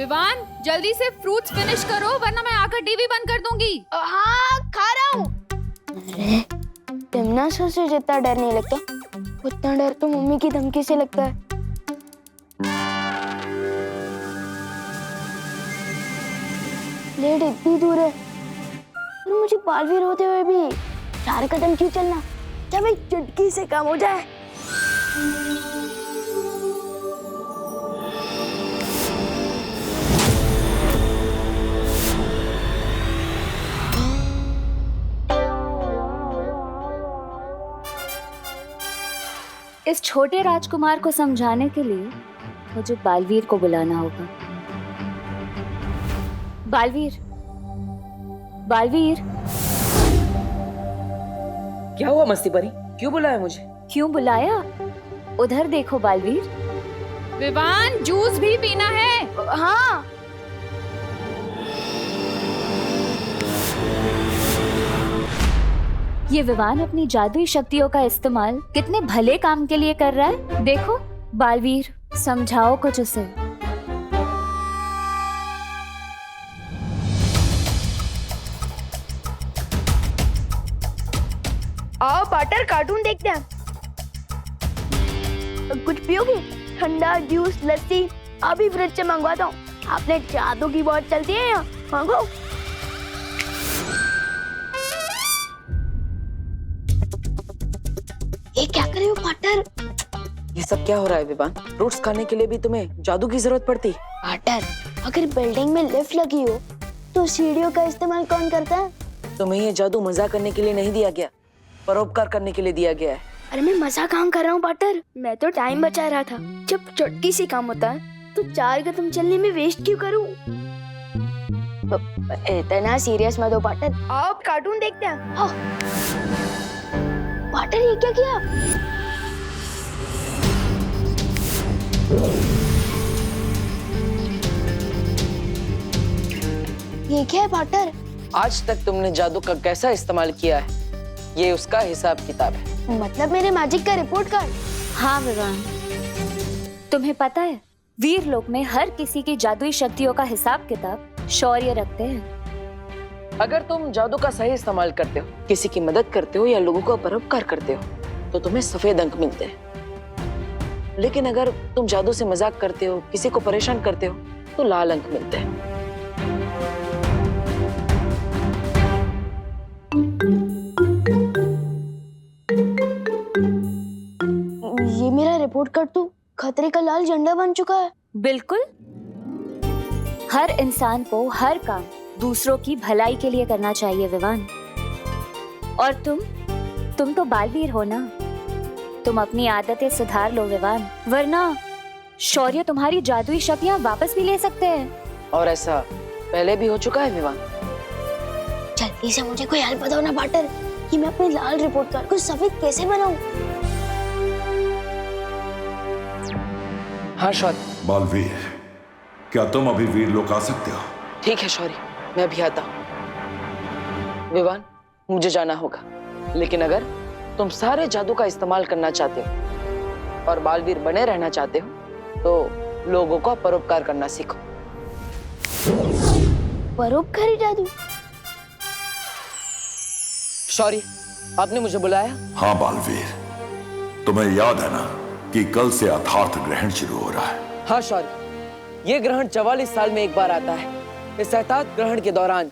विवान, जल्दी से fruits finish करो वरना मैं आकर टीवी बंद कर दूंगी। हाँ, खा रहा हूँ। अरे, तमन्ना से जितना डर नहीं लगता, उतना डर तो मम्मी की धमकी से लगता है। प्लेट इतनी दूर है और मुझे बालवीर होते हुए भी 4 कदम क्यों चलना? जब एक चुटकी से काम हो जाए। इस छोटे राजकुमार को समझाने के लिए मुझे बालवीर को बुलाना होगा। बालवीर, बालवीर। क्या हुआ मस्ती परी? क्यों बुलाया मुझे? क्यों बुलाया? उधर देखो बालवीर। विवान, जूस भी पीना है। हाँ। ये विवान अपनी जादुई शक्तियों का इस्तेमाल कितने भले काम के लिए कर रहा है। देखो बालवीर, समझाओ कुछ उसे। आओ पाटर, कार्टून देखते हैं। कुछ पियोगे? ठंडा जूस, लस्सी? अभी फ्रिज से मंगवाता हूँ। आपने जादू की बहुत चलती है यहाँ, मांगो। ये क्या कर रहे हो पाटर? ये सब क्या हो रहा है विवान? फ्रूट्स खाने के लिए भी तुम्हें जादू की जरूरत पड़ती? पाटर, अगर बिल्डिंग में लिफ्ट लगी हो तो सीढ़ियों का इस्तेमाल कौन करता है? तुम्हें ये जादू मजाक करने के लिए नहीं दिया गया, परोपकार करने के लिए दिया गया है। अरे मैं मजा काम कर रहा हूँ पाटर, मैं तो टाइम बचा रहा था। जब चुटकी से काम होता है तो 4 कदम चलने में वेस्ट क्यों करूँ? इतना सीरियस मत हो पाटर। आओ कार्टून देखते हैं। हाँ। पाटर, ये क्या किया? ये क्या है पाटर? आज तक तुमने जादू का कैसा इस्तेमाल किया है, ये उसका हिसाब किताब है। मतलब मेरे मैजिक का रिपोर्ट कार्ड? हाँ विवान, तुम्हें पता है वीर लोक में हर किसी की जादुई शक्तियों का हिसाब किताब शौर्य रखते हैं। अगर तुम जादू का सही इस्तेमाल करते हो, किसी की मदद करते हो या लोगों का परोपकार करते हो तो तुम्हें सफेद अंक मिलते हैं। लेकिन अगर तुम जादू से मजाक करते हो, किसी को परेशान करते हो तो लाल अंक मिलते हैं। ये मेरा रिपोर्ट कार्ड तो खतरे का लाल झंडा बन चुका है। बिल्कुल, हर इंसान को हर काम दूसरों की भलाई के लिए करना चाहिए विवान। और तुम तो बालवीर हो ना, तुम अपनी आदतें सुधार लो विवान, वरना शौर्य तुम्हारी जादुई शक्तियां वापस भी ले सकते हैं। और ऐसा पहले भी हो चुका है विवान। जल्दी से मुझे कोई हेल्प बताओ ना पाटर, कि मैं अपने लाल रिपोर्ट कार्ड को सफेद कैसे बनाऊं? हाँ शौर्य। बालवीर, क्या तुम अभी वीर लोक आ सकते हो? ठीक है शौर्य, मैं भी आता हूँ। विवान, मुझे जाना होगा, लेकिन अगर तुम सारे जादू का इस्तेमाल करना चाहते हो और बालवीर बने रहना चाहते हो तो लोगों का परोपकार करना सीखो। परोपकारी जादू? शौर्य, आपने मुझे बुलाया? हाँ बालवीर, तुम्हें याद है ना कि कल से अथार्थ ग्रहण शुरू हो रहा है? हाँ शौर्य, ये ग्रहण 44 साल में एक बार आता है। इस अथार्थ ग्रहण के दौरान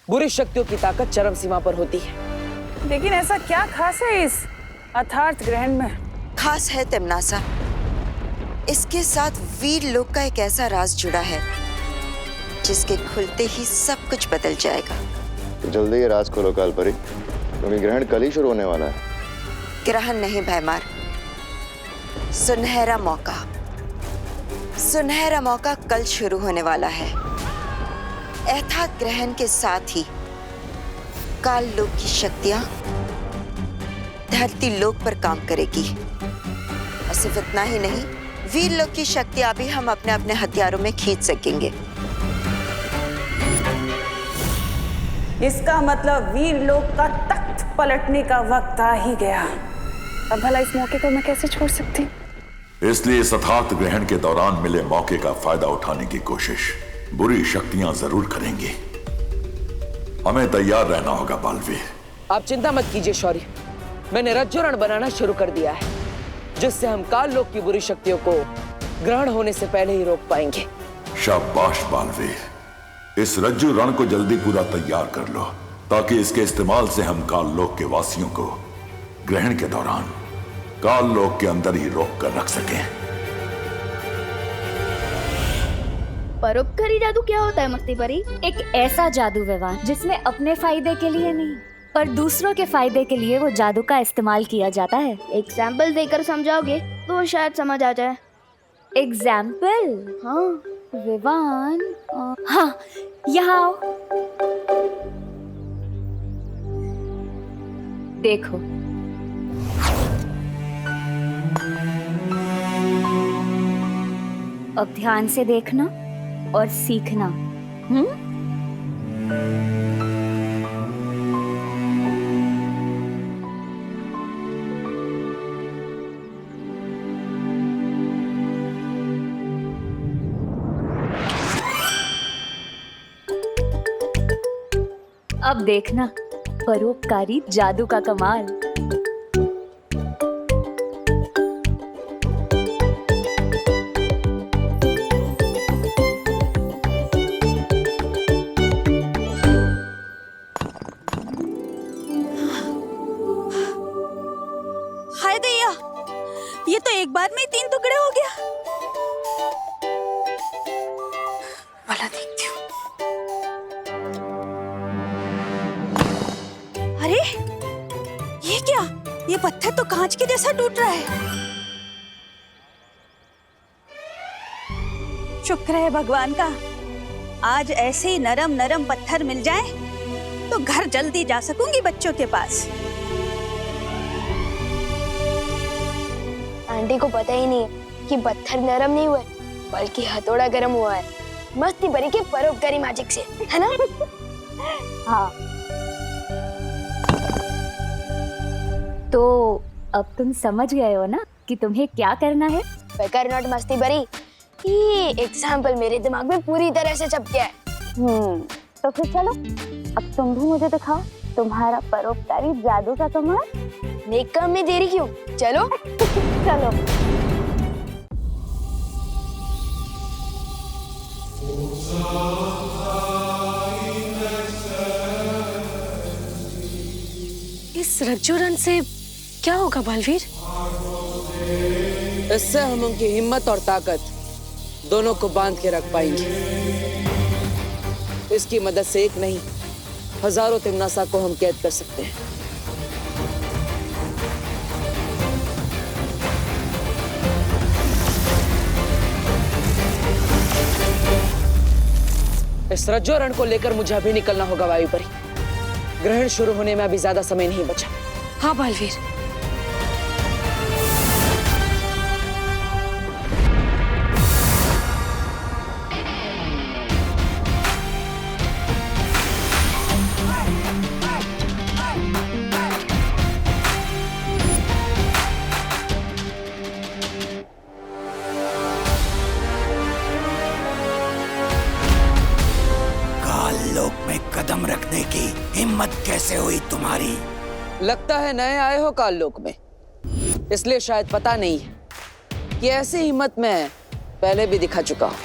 बुरी शक्तियों की ताकत चरम सीमा पर होती है। लेकिन ऐसा क्या खास है इस अथार्थ ग्रहण में? खास है तमन्ना, इसके साथ वीर लोक का एक ऐसा राज जुड़ा है जिसके खुलते ही सब कुछ बदल जाएगा। तो जल्दी ये राज खोलो कालपरी, क्योंकि ग्रहण कल ही शुरू होने वाला है। ग्रहण नहीं भैमार, सुनहरा मौका। सुनहरा मौका कल शुरू होने वाला है। अथार्थ ग्रहण के साथ ही काल लोक की शक्तियां धरती लोक पर काम करेगी। और सिर्फ इतना ही नहीं, वीर लोक की शक्तियां भी हम अपने अपने हथियारों में खींच सकेंगे। इसका मतलब वीर लोक का तख्त पलटने का वक्त आ ही गया। अब भला इस मौके को मैं कैसे छोड़ सकती? इसलिए इस अथार्थ ग्रहण के दौरान मिले मौके का फायदा उठाने की कोशिश बुरी शक्तियां जरूर करेंगी। हमें तैयार रहना होगा बालवीर। आप चिंता मत कीजिए शौर्य, मैंने रज्जुरण बनाना शुरू कर दिया है, जिससे हम काल लोक की बुरी शक्तियों को ग्रहण होने से पहले ही रोक पाएंगे। शाबाश बालवीर, इस रज्जु रण को जल्दी पूरा तैयार कर लो, ताकि इसके इस्तेमाल से हम काल लोक के वासियों को ग्रहण के दौरान काल लोक के अंदर ही रोक कर रख सकें। परोपकारी जादू क्या होता है मस्ती परी? एक ऐसा जादू विवान जिसमें अपने फायदे के लिए नहीं पर दूसरों के फायदे के लिए वो जादू का इस्तेमाल किया जाता है। एग्जाम्पल देकर समझाओगे तो शायद समझ आ जाए। एग्जाम्पल? हाँ विवान, हाँ, यहाँ आओ। देखो, अब ध्यान से देखना और सीखना। अब देखना परोपकारी जादू का कमाल। हाय दैया, ये तो एक बार में ही 3 टुकड़े हो गया। वाला देखती हूँ। अरे ये क्या? ये पत्थर तो कांच के जैसा टूट रहा है। शुक्र है भगवान का, आज ऐसे ही नरम नरम पत्थर मिल जाए तो घर जल्दी जा सकूंगी बच्चों के पास। आंटी को पता ही नहीं है कि पत्थर नरम नहीं हुए बल्कि हथौड़ा गर्म हुआ है, मस्ती परी के परोपकारी मैजिक से, है ना? हाँ, तो अब तुम समझ गए हो ना कि तुम्हें क्या करना है? बेकार नॉट मस्ती परी, ये एग्जाम्पल मेरे दिमाग में पूरी तरह से छप गया है। तो फिर चलो, अब तुम भी मुझे दिखाओ तुम्हारा परोपकारी जादू का कमाल। नेक काम में देरी क्यों? चलो चलो। इस रज्जुरण से क्या होगा बालवीर? इससे हम उनकी हिम्मत और ताकत दोनों को बांध के रख पाएंगे। इसकी मदद से एक नहीं, हजारों तिमनासा को हम कैद कर सकते हैं। इस रज्जुरण को लेकर मुझे अभी निकलना होगा वायुपरी। ग्रहण शुरू होने में अभी ज्यादा समय नहीं बचा। हाँ बालवीर। लोक में कदम रखने की हिम्मत कैसे हुई तुम्हारी? लगता है नए आए हो काल लोक में, इसलिए शायद पता नहीं है कि ऐसी हिम्मत मैं पहले भी दिखा चुका हूं।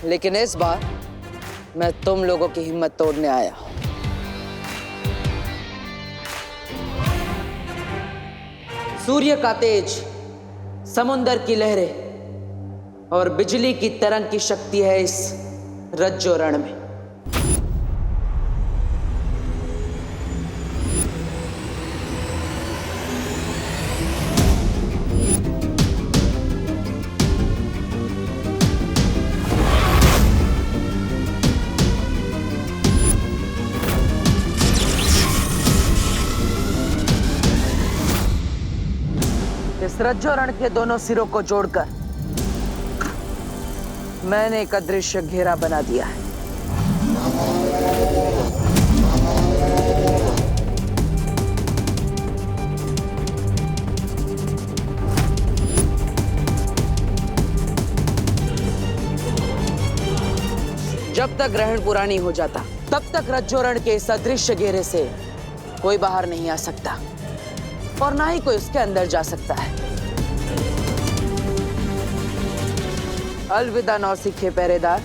लेकिन इस बार मैं तुम लोगों की हिम्मत तोड़ने आया हूं। सूर्य का तेज, समुंदर की लहरें और बिजली की तरंग की शक्ति है इस रज्जुरण में। इस रज्जुरण के दोनों सिरों को जोड़कर मैंने एक अदृश्य घेरा बना दिया है। जब तक ग्रहण पूरा नहीं हो जाता तब तक रज्जोरण के इस अदृश्य घेरे से कोई बाहर नहीं आ सकता और ना ही कोई उसके अंदर जा सकता है। अलविदा नौसिखे पहरेदार।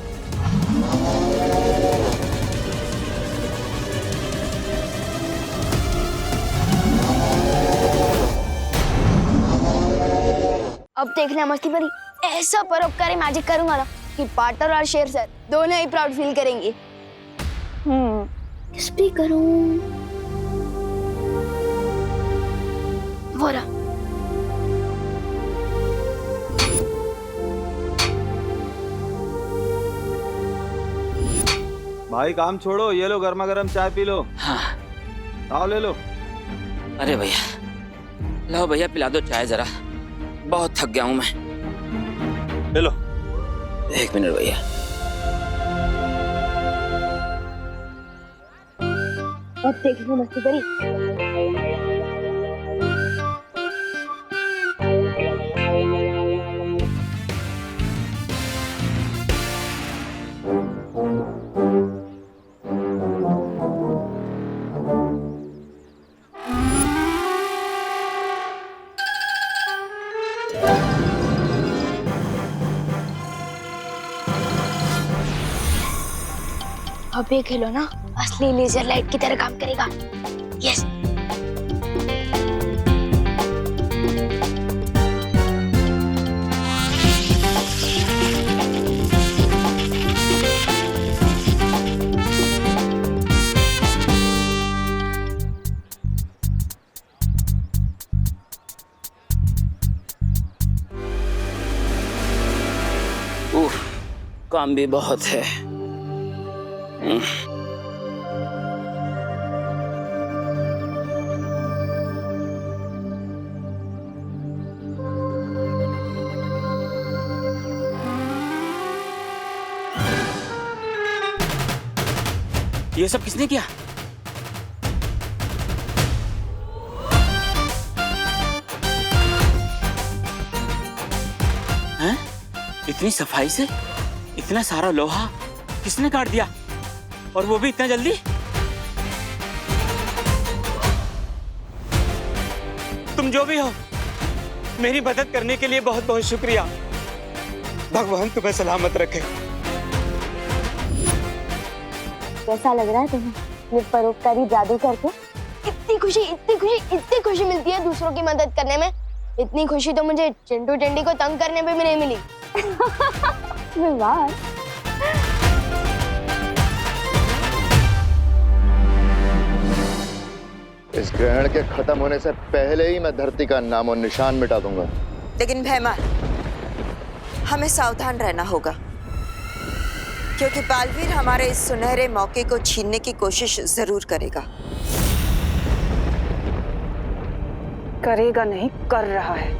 अब देखना मस्ती परी, ऐसा परोपकारी मैजिक करूंगा ना कि पार्टनर और शेर सर दोनों ही प्राउड फील करेंगे। किस पे करूं? वो रहा। भाई काम छोड़ो, ये लो गर्मा गर्म चाय पी लो। हाँ। आओ ले लो। अरे भैया, लो भैया पिला दो चाय जरा, बहुत थक गया हूं मैं। ले लो। एक मिनट भैया। अब देखना मस्ती परी। अब ये खिलौना असली लेजर लाइट की तरह काम करेगा। यस। काम भी बहुत है। ये सब किसने किया? हैं? इतनी सफाई से इतना सारा लोहा किसने काट दिया, और वो भी इतना जल्दी? तुम जो भी हो, मेरी मदद करने के लिए बहुत बहुत शुक्रिया। भगवान तुम्हें सलामत रखे। कैसा लग रहा है तुम्हें ये परोपकारी जादू करके? इतनी खुशी मिलती है दूसरों की मदद करने में। इतनी खुशी तो मुझे चिंटू टेंडी को तंग करने में भी नहीं मिली। विवान, इस ग्रहण के खत्म होने से पहले ही मैं धरती का नाम और निशान मिटा दूंगा। लेकिन भैमा, हमें सावधान रहना होगा, क्योंकि बालवीर हमारे इस सुनहरे मौके को छीनने की कोशिश जरूर करेगा। करेगा नहीं, कर रहा है।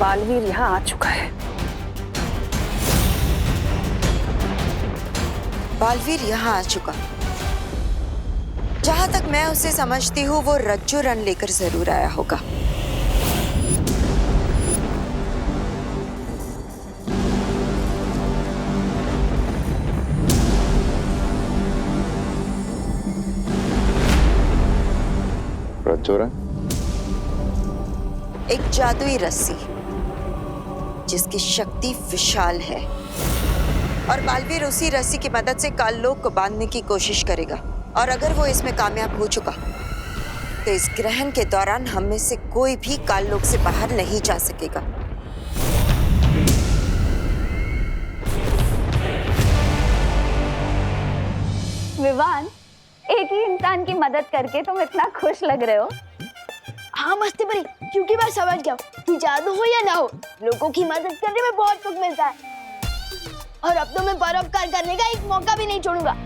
बालवीर यहाँ आ चुका है। बालवीर यहाँ आ चुका। जहां तक मैं उसे समझती हूँ, वो रज्जू रण लेकर जरूर आया होगा। रज्जू रण? एक जादुई रस्सी जिसकी शक्ति विशाल है, और बालवीर उसी रस्सी की मदद से काललोक को बांधने की कोशिश करेगा। और अगर वो इसमें कामयाब हो चुका तो इस ग्रहण के दौरान हम में से कोई भी काललोक से बाहर नहीं जा सकेगा। विवान, एक ही इंसान की मदद करके तुम इतना खुश लग रहे हो। हाँ मस्ती परी, क्योंकि मैं समझ गया कि जादू हो या ना हो, लोगों की मदद करने में बहुत सुख मिलता है। और अब तो मैं परोपकार करने का एक मौका भी नहीं छोड़ूंगा।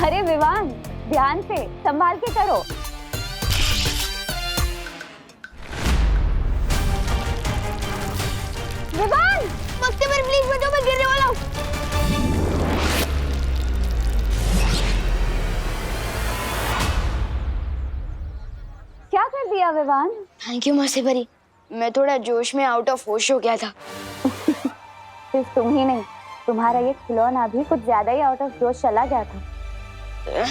अरे विवान, ध्यान से, संभाल के करो। विवान, मस्ती परी प्लीज बचाओ, मैं गिरने वाला हूँ। क्या कर दिया विवान? थैंक यू मस्ती परी, मैं थोड़ा जोश में आउट ऑफ होश हो गया था। सिर्फ तुम ही नहीं, तुम्हारा ये खिलौना भी कुछ ज्यादा ही आउट ऑफ जोश चला गया था।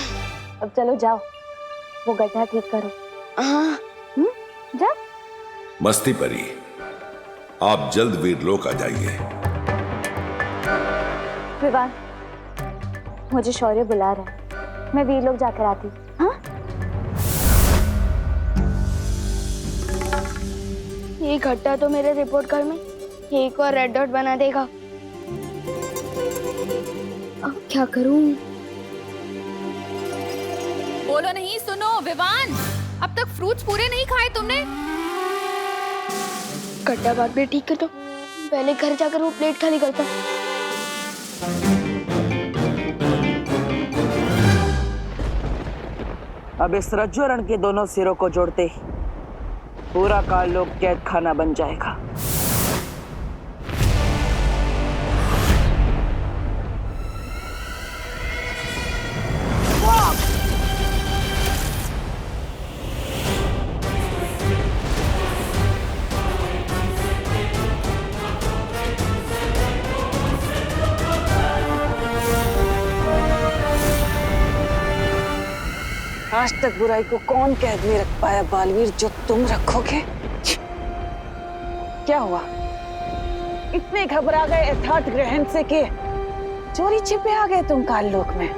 अब चलो जाओ, वो गड्ढा ठीक करो। जाओ। मस्ती परी, आप जल्द वीरलोक आ जाइए। विवान, मुझे शौर्य बुला रहा है, मैं वीरलोक जाकर आती हूँ। हाँ? ये घट्टा तो मेरे रिपोर्ट कार्ड में एक और रेड डॉट बना देगा। अब क्या करूं? बोलो नहीं, सुनो विवान, अब तक फ्रूट्स पूरे नहीं खाए तुमने। घट्टा बात भी ठीक कर दो, पहले घर जाकर वो प्लेट खाली करता। अब इस रज्जुरण के दोनों सिरों को जोड़ते ही पूरा काल लोक कैद खाना बन जाएगा। आज तक बुराई को कौन कैद में रख पाया बालवीर, जो तुम रखोगे? क्या हुआ? इतने घबरा गए यथार्थ ग्रहण से कि चोरी छिपे आ गए तुम काल लोक में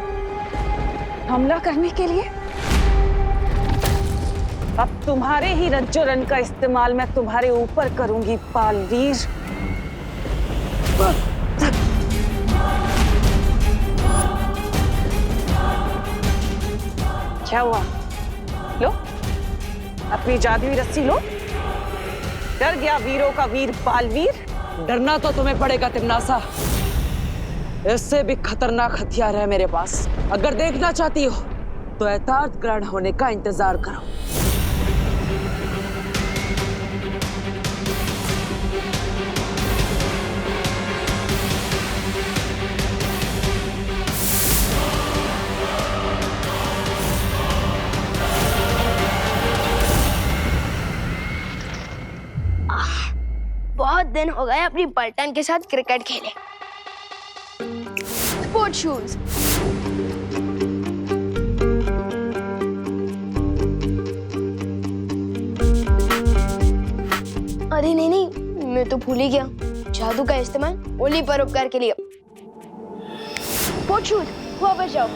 हमला करने के लिए? अब तुम्हारे ही रज्जुरण का इस्तेमाल मैं तुम्हारे ऊपर करूंगी बालवीर। क्या हुआ? लो अपनी जादुई रस्सी लो। डर गया वीरों का वीर बालवीर? डरना तो तुम्हें पड़ेगा तिमनासा। इससे भी खतरनाक हथियार है मेरे पास। अगर देखना चाहती हो तो यथार्थ ग्रहण होने का इंतजार करो। बहुत दिन हो गए अपनी पलटन के साथ क्रिकेट खेले। Sport shoes. अरे नहीं, मैं तो भूल ही गया, जादू का इस्तेमाल ओली परोपकार के लिए। स्पोर्ट शूज, वापस जाओ।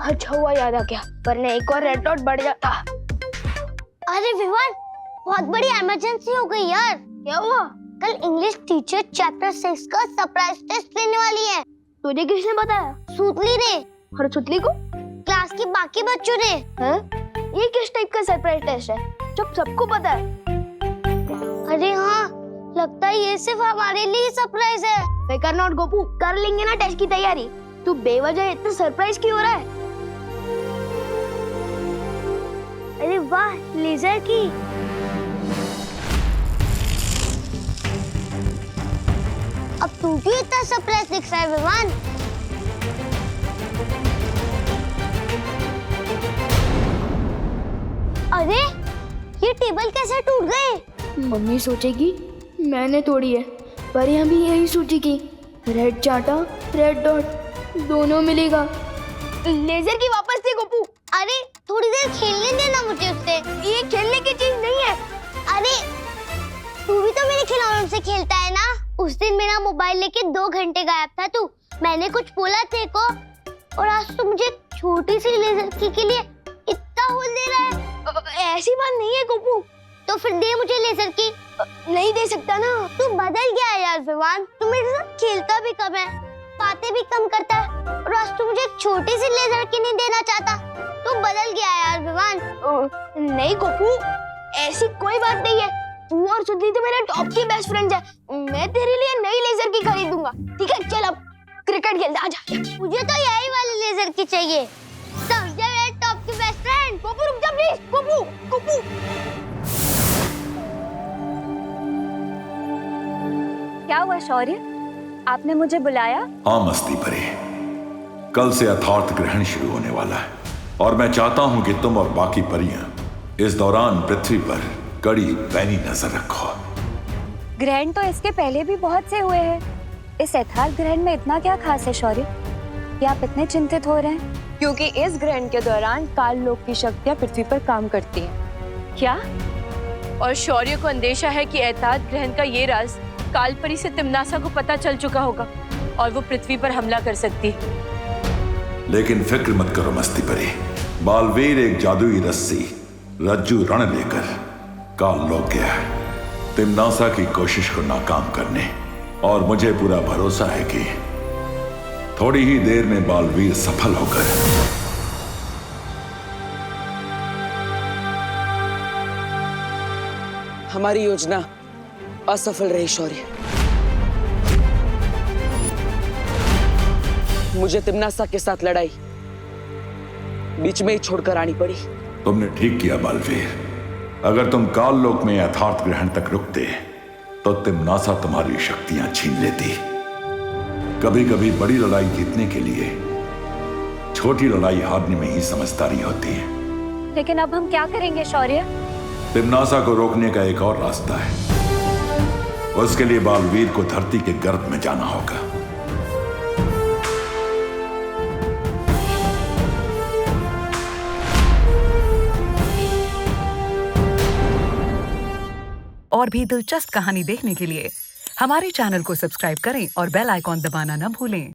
अच्छा हुआ याद आ गया, वरना एक और रेड डॉट बढ़ जाता। अरे विवान, बहुत बड़ी इमरजेंसी हो गई यार। क्या हुआ? कल इंग्लिश टीचर चैप्टर 6 का सरप्राइज टेस्ट लेने वाली है। तुझे किसने बताया? सूतली ने। और सुतली को? क्लास के बाकी बच्चों ने। हैं? ये किस टाइप का सरप्राइज टेस्ट है जब सबको पता है? अरे हाँ, लगता है ये सिर्फ हमारे लिए सरप्राइज है। फेकर नॉट गोपू, कर लेंगे ना टेस्ट की तैयारी। तू बेवजह इतना सरप्राइज क्यों हो रहा है? अरे वाह, लेजर की। अब तू क्यों इतना सरप्राइज दिख रहा है विमान? अरे ये टेबल कैसे टूट गए? मम्मी सोचेगी मैंने तोड़ी है, पर यहाँ भी यही सोचेगी रेड चाटा रेड डॉट दोनों मिलेगा। लेजर की वापस दे गोपू। अरे थोड़ी देर खेलने देना मुझे उससे। ये खेलने की चीज नहीं है। अरे तू भी तो मेरे खिलौनों से खेलता है ना। उस दिन मेरा मोबाइल लेके 2 घंटे गायब था तू। मैंने कुछ बोला तेरे को, और आज तू मुझे छोटी सी लेजर की के लिए इतना होल दे रहा है। ऐसी बात नहीं है गोपू। तो फिर दे मुझे लेजर की। नहीं दे सकता ना। तू बदल गया है यार विवान। तू मेरे साथ खेलता भी कम है, बातें भी कम करता है, और आज तू मुझे छोटी सी लेजर की नहीं देना चाहता। तू बदल गया है यार विवान। नहीं गोपू, ऐसी कोई बात नहीं है। तू और सुधरी तो मेरे टॉप की बेस्ट फ्रेंड है। मैं तेरे लिए नई लेजर की खरीदूंगा। ठीक है, चल अब क्रिकेट खेलते। आजा। मुझे तो यही वाली लेजर की चाहिए। समझा मेरे टॉप की बेस्ट फ्रेंड। गोपू रुक जा प्लीज। गोपू गोपू। क्या हुआ शौर्य, आपने मुझे बुलाया? हाँ मस्ती परी, कल से यथार्थ ग्रहण शुरू होने वाला है और मैं चाहता हूं कि तुम और बाकी परियां इस दौरान पृथ्वी पर कड़ी पैनी नजर रखो। ग्रहण तो इसके पहले भी बहुत से हुए हैं। इस यथार्थ ग्रहण में इतना क्या खास है शौर्य कि आप इतने चिंतित हो रहे हैं? क्योंकि इस ग्रहण के दौरान काल लोक की शक्तियां पृथ्वी पर काम करती हैं। क्या? और शौर्य को अंदेशा है कि यथार्थ ग्रहण का ये राज कालपरी से तिम्नासा को पता चल चुका होगा और वो पृथ्वी पर हमला कर सकती है। लेकिन फिक्र मत करो मस्ती परी, बालवीर एक जादुई रस्सी रज्जु रण लेकर काल लोक गया है तिम्नासा की कोशिश को नाकाम करने, और मुझे पूरा भरोसा है कि थोड़ी ही देर में बालवीर सफल होकर हमारी योजना असफल रही शौर्य। मुझे तिम्नासा के साथ लड़ाई बीच में ही छोड़कर आनी पड़ी। तुमने ठीक किया बालवीर। अगर तुम काल लोक में यथार्थ ग्रहण तक रुकते तो तिम्नासा तुम्हारी शक्तियां छीन लेती। कभी कभी बड़ी लड़ाई जीतने के लिए छोटी लड़ाई हारने में ही समझदारी होती है। लेकिन अब हम क्या करेंगे शौर्य? तिम्नासा को रोकने का एक और रास्ता है। उसके लिए बालवीर को धरती के गर्भ में जाना होगा। और भी दिलचस्प कहानी देखने के लिए हमारे चैनल को सब्सक्राइब करें और बेल आइकॉन दबाना न भूलें।